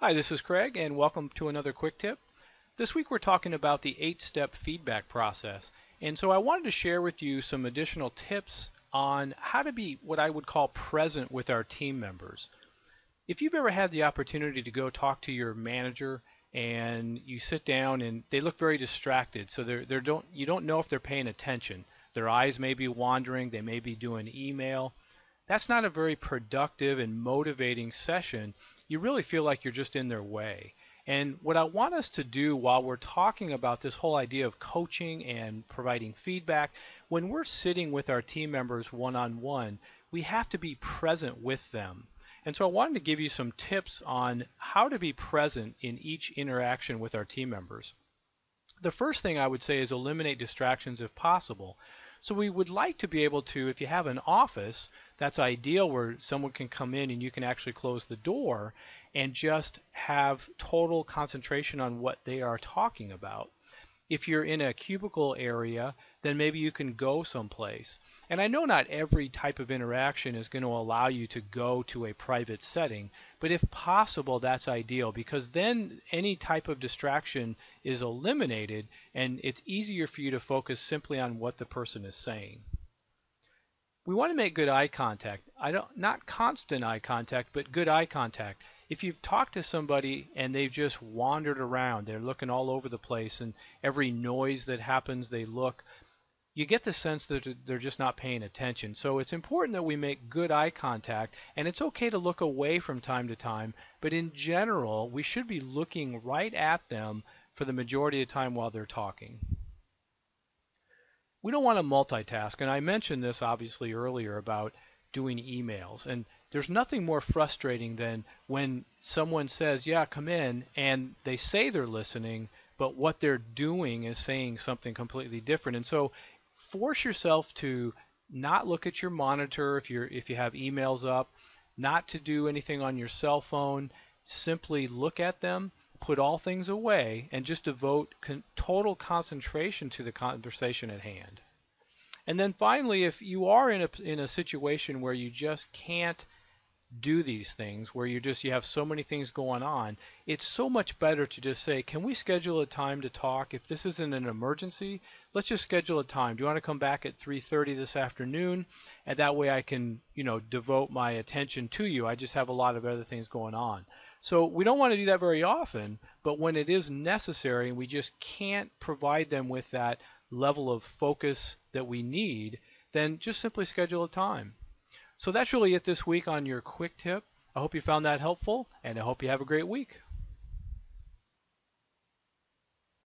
Hi, this is Craig, and welcome to another quick tip. This week we're talking about the 8-step feedback process. And so I wanted to share with you some additional tips on how to be what I would call present with our team members. If you've ever had the opportunity to go talk to your manager and you sit down and they look very distracted, so you don't know if they're paying attention. Their eyes may be wandering, they may be doing email. That's not a very productive and motivating session. You really feel like you're just in their way. And what I want us to do while we're talking about this whole idea of coaching and providing feedback, when we're sitting with our team members one-on-one, we have to be present with them. And so I wanted to give you some tips on how to be present in each interaction with our team members. The first thing I would say is eliminate distractions if possible. So we would like to be able to, if you have an office, that's ideal where someone can come in and you can actually close the door and just have total concentration on what they are talking about. If you're in a cubicle area, then maybe you can go someplace. And I know not every type of interaction is going to allow you to go to a private setting, but if possible, that's ideal because then any type of distraction is eliminated and it's easier for you to focus simply on what the person is saying. We want to make good eye contact. Not constant eye contact, but good eye contact. If you've talked to somebody and they've just wandered around, they're looking all over the place, and every noise that happens, they look, you get the sense that they're just not paying attention. So it's important that we make good eye contact, and it's okay to look away from time to time, but in general, we should be looking right at them for the majority of the time while they're talking. We don't want to multitask, and I mentioned this obviously earlier about doing emails, and there's nothing more frustrating than when someone says, yeah, come in, and they say they're listening, but what they're doing is saying something completely different. And so force yourself to not look at your monitor if you have emails up, not to do anything on your cell phone, simply look at them, put all things away, and just devote total concentration to the conversation at hand. And then finally, if you are in a situation where you just can't do these things, where you have so many things going on, it's so much better to just say, can we schedule a time to talk? If this isn't an emergency, let's just schedule a time. Do you want to come back at 3:30 this afternoon? And that way I can, devote my attention to you. I just have a lot of other things going on. So we don't want to do that very often, but when it is necessary and we just can't provide them with that level of focus that we need, then just simply schedule a time. So that's really it this week on your quick tip. I hope you found that helpful, and I hope you have a great week.